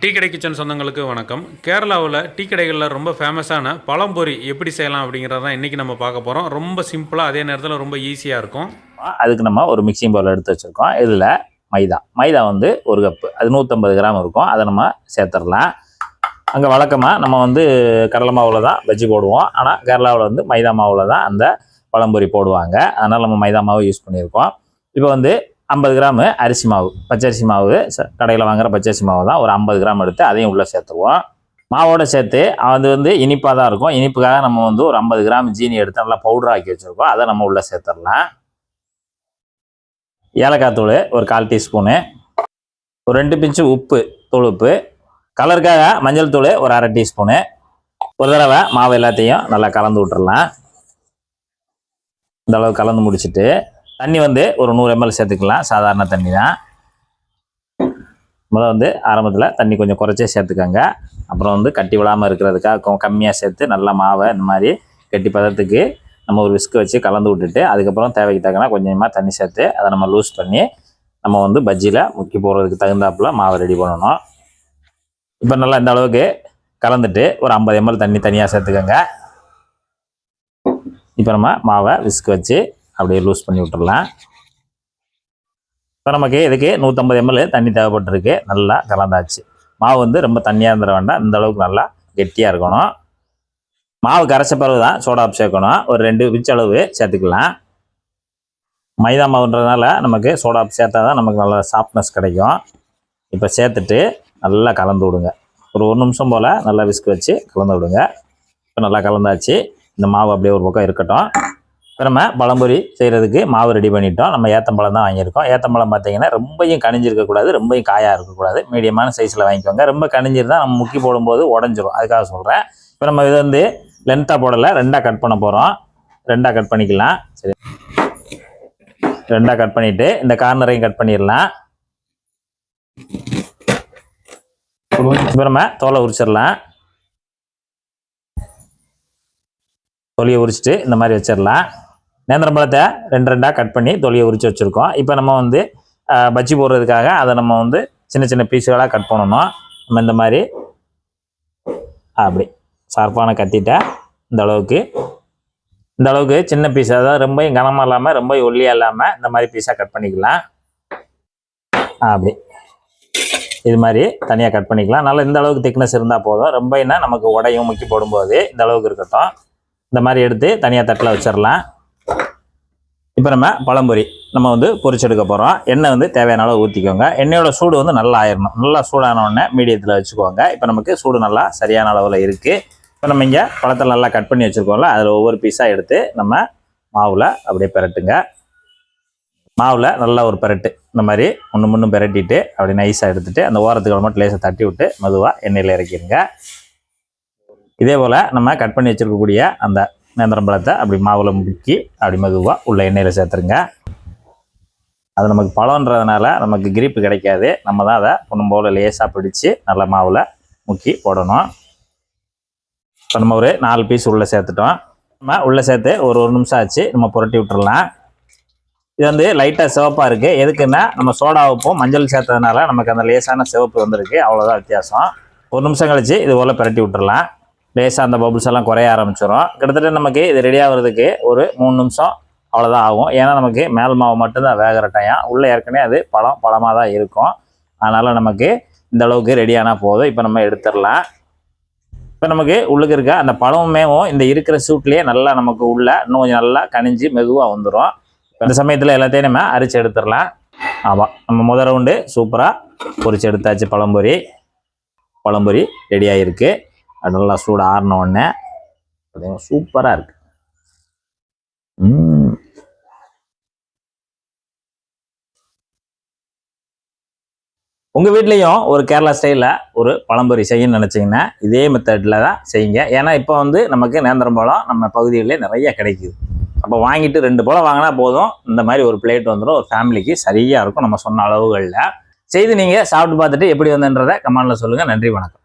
Tea கடை kitchen சொந்தங்களுக்கு வணக்கம். கேரளாவில் டீ கடைகளில் ரொம்ப ஃபேமஸான பழம்பொரி எப்படி செய்யலாம் அப்படிங்கிறத தான் இன்றைக்கி நம்ம பார்க்க போகிறோம். ரொம்ப சிம்பிளாக, அதே நேரத்தில் ரொம்ப ஈஸியாக இருக்கும். அதுக்கு நம்ம ஒரு மிக்சிங் பவுல் எடுத்து வச்சுருக்கோம். இதில் மைதா வந்து ஒரு கப்பு, அது 150 கிராம் இருக்கும். அதை நம்ம சேர்த்துடலாம். அங்கே வழக்கமாக நம்ம வந்து கடலை மாவில் தான் பஜ்ஜி போடுவோம். ஆனால் கேரளாவில் வந்து மைதா மாவில் தான் அந்த பழம்பொரி போடுவாங்க. அதனால் நம்ம மைதா மாவு யூஸ் பண்ணியிருக்கோம். இப்போ வந்து 50 கிராம் அரிசி மாவு, பச்சரிசி மாவு, கடையில் வாங்குகிற பச்சரிசி மாவு தான் ஒரு 50 கிராம் எடுத்து அதையும் உள்ளே சேர்த்துருவோம். மாவோடு சேர்த்து அது வந்து இனிப்பாக தான் இருக்கும். இனிப்புக்காக நம்ம வந்து ஒரு 50 கிராம் ஜீனி எடுத்து நல்லா பவுடர் ஆக்கி வச்சுருக்கோம். அதை நம்ம உள்ளே சேர்த்துடலாம். ஏலக்காய் தூள் ஒரு 1/4 டீஸ்பூனு, ஒரு 2 பிஞ்சு உப்பு, தூள் உப்பு, கலருக்காக மஞ்சள் தூள் ஒரு 1/2 டீஸ்பூனு. ஒரு தடவை மாவு எல்லாத்தையும் நல்லா கலந்து விட்டுறலாம். இந்த அளவு கலந்து முடிச்சுட்டு தண்ணி வந்து ஒரு 100 ml சேர்த்துக்கலாம். சாதாரண தண்ணி தான். முதல்ல வந்து ஆரம்பத்தில் தண்ணி கொஞ்சம் குறைச்சே சேர்த்துக்கோங்க. அப்புறம் வந்து கட்டி விடாமல் இருக்கிறதுக்காக கம்மியாக சேர்த்து நல்லா மாவை இந்த மாதிரி கட்டி பதத்துக்கு நம்ம ஒரு விஸ்கு வச்சு கலந்து விட்டுட்டு அதுக்கப்புறம் தேவைக்கு தக்கனா கொஞ்சமாக தண்ணி சேர்த்து அதை நம்ம லூஸ் பண்ணி நம்ம வந்து பஜ்ஜியில் முக்கி போடுறதுக்கு தகுந்தாப்புல மாவை ரெடி பண்ணணும். இப்போ நல்லா இந்த அளவுக்கு கலந்துட்டு ஒரு 50 ml தண்ணி தனியாக சேர்த்துக்கோங்க. இப்போ நம்ம மாவை விஸ்கு வச்சு அப்படியே லூஸ் பண்ணி விட்டுடலாம். இப்போ நமக்கு இதுக்கு 150 ml தண்ணி தேவைப்பட்டிருக்கு. நல்லா கலந்தாச்சு. மாவு வந்து ரொம்ப தண்ணியாக இருந்துட வேண்டாம். இந்த அளவுக்கு நல்லா கெட்டியாக இருக்கணும். மாவு கரைச்ச பிறகு தான் சோடாப் சேர்க்கணும். ஒரு 2 பிஞ்ச் அளவு சேர்த்துக்கலாம். மைதா மாவுன்றதுனால நமக்கு சோடாப் சேர்த்தா தான் நமக்கு நல்லா சாஃப்ட்னஸ் கிடைக்கும். இப்போ சேர்த்துட்டு நல்லா கலந்து விடுங்க. ஒரு 1 நிமிஷம் போல் நல்லா விஸ்கு வச்சு கலந்து விடுங்க. இப்போ நல்லா கலந்தாச்சு. இந்த மாவு அப்படியே ஒரு பக்கம் இருக்கட்டும். இப்போ நம்ம பழம்பொரி செய்கிறதுக்கு மாவு ரெடி பண்ணிட்டோம். நம்ம ஏத்தம்பழம் தான் வாங்கியிருக்கோம். ஏத்தம்பழம் பார்த்தீங்கன்னா ரொம்பையும் கனிஞ்சிருக்கக்கூடாது, ரொம்பையும் காயாக இருக்கக்கூடாது. மீடியமான சைஸில் வாங்கிக்கோங்க. ரொம்ப கனிஞ்சிருந்தால் நம்ம முக்கி போடும்போது உடஞ்சிரும். அதுக்காக சொல்கிறேன். இப்போ நம்ம இதை வந்து லென்த்தாக போடலை, 2ஆக கட் பண்ண போகிறோம். 2ஆக கட் பண்ணிக்கலாம். சரி, 2ஆக கட் பண்ணிவிட்டு இந்த கார்னரையும் கட் பண்ணிடலாம். இப்போ நம்ம தோலை உரிச்சிடலாம். தொலியை உரிச்சிட்டு இந்த மாதிரி வச்சிடலாம். நேந்திரம் பழத்தை 2ஆக கட் பண்ணி தொலியை உரித்து வச்சுருக்கோம். இப்போ நம்ம வந்து பஜ்ஜி போடுறதுக்காக அதை நம்ம வந்து சின்ன சின்ன பீஸுகளாக கட் பண்ணணும். நம்ம இந்த மாதிரி அப்படி ஷார்ப்பான கத்திட்ட இந்த அளவுக்கு சின்ன பீஸ், அதாவது ரொம்ப கனமாக இல்லாமல் ரொம்ப ஒல்லியாக இல்லாமல் இந்த மாதிரி பீஸாக கட் பண்ணிக்கலாம். அப்படி இது மாதிரி தனியாக கட் பண்ணிக்கலாம். நல்லா இந்த அளவுக்கு திக்னஸ் இருந்தால் போதும். ரொம்ப என்ன நமக்கு உடையும் முக்கி போடும்போது இந்த அளவுக்கு இருக்கட்டும். இந்த மாதிரி எடுத்து தனியாக தட்டில் வச்சிடலாம். இப்போ நம்ம பழம்பொரி நம்ம வந்து பொரிச்செடுக்க போகிறோம். எண்ணெய் வந்து தேவையான அளவு ஊற்றிக்கோங்க. எண்ணெயோட சூடு வந்து நல்லா ஆயிடணும். நல்லா சூடான உடனே மீடியத்தில் வச்சுக்கோங்க. இப்போ நமக்கு சூடு நல்லா சரியான அளவில் இருக்குது. இப்போ நம்ம இங்கே பழத்தை நல்லா கட் பண்ணி வச்சுருக்கோம்ல, அதில் ஒவ்வொரு பீஸாக எடுத்து நம்ம மாவில் அப்படியே பெரட்டுங்க. மாவில் நல்லா ஒரு பெரட்டு இந்த மாதிரி முன்னும் பெரட்டிட்டு அப்படி நைஸாக எடுத்துகிட்டு அந்த ஓரத்துக்கு மட்டும் லேசாக தட்டி விட்டு மெதுவாக எண்ணெயில் இறக்கிடுங்க. இதே போல் நம்ம கட் பண்ணி வச்சுருக்கக்கூடிய அந்த நேந்திரம் பழத்தை அப்படி மாவில் முக்கி அப்படி மெதுவாக உள்ள எண்ணெயில் சேர்த்துருங்க. அது நமக்கு பழம்ன்றதுனால நமக்கு கிரிப்பு கிடைக்காது. நம்ம தான் அதை பொண்ணும் போல் லேசாக பிடிச்சி நல்லா மாவில் முக்கி போடணும். இப்போ நம்ம ஒரு 4 பீஸ் உள்ளே சேர்த்துட்டோம். நம்ம உள்ளே சேர்த்து ஒரு நிமிஷம் ஆச்சு. நம்ம புரட்டி விட்டுறலாம். இது வந்து லைட்டாக சிவப்பாக இருக்குது. எதுக்குன்னா நம்ம சோடா உப்பும் மஞ்சள் சேர்த்ததுனால நமக்கு அந்த லேசான சிவப்பு வந்திருக்கு. அவ்வளோதான் வித்தியாசம். 1 நிமிஷம் கழித்து இது போல் புரட்டி விட்டுறலாம். லேசாக அந்த பபுள்ஸ் எல்லாம் குறைய ஆரம்பிச்சிடும். கிட்டத்தட்ட நமக்கு இது ரெடி ஆகிறதுக்கு ஒரு 3 நிமிஷம் அவ்வளோதான் ஆகும். ஏன்னா நமக்கு மேல் மாவு மட்டும்தான் வேகிற டைம். உள்ளே ஏற்கனவே அது பழமாக தான் இருக்கும். அதனால் நமக்கு இந்த அளவுக்கு ரெடியானால் போதும். இப்போ நம்ம எடுத்துடலாம். இப்போ நமக்கு உள்ளுக்கு இருக்க அந்த பழமுமேவும் இந்த இருக்கிற சூட்லேயே நல்லா நமக்கு உள்ள இன்னும் கொஞ்சம் நல்லா கனிஞ்சு மெதுவாக வந்துடும். இந்த சமயத்தில் எல்லாத்தையும் நம்ம அரிச்சு எடுத்துடலாம். ஆமாம், நம்ம முதல் ரவுண்டு சூப்பராக பொரிச்சு எடுத்தாச்சு. பழம்பொரி ரெடியாக இருக்குது. அது நல்லா சூடு ஆறின உடனே பார்த்தீங்கன்னா சூப்பராக இருக்குது. உங்கள் வீட்லேயும் ஒரு கேரளா ஸ்டைலில் ஒரு பழம்பொரி செய்யணும்னு நினச்சிங்கன்னா இதே மெத்தடில் தான் செய்யுங்க. ஏன்னா இப்போ வந்து நமக்கு நேந்திரம் பழம் நம்ம பகுதிகளில் நிறைய கிடைக்குது. அப்போ வாங்கிட்டு 2 பழம் வாங்கினா போதும். இந்த மாதிரி ஒரு பிளேட் வந்துடும். ஒரு ஃபேமிலிக்கு சரியாக இருக்கும். நம்ம சொன்ன அளவுகளில் செய்து நீங்கள் சாப்பிட்டு பார்த்துட்டு எப்படி வந்துன்றதை கமெண்டில் சொல்லுங்கள். நன்றி, வணக்கம்.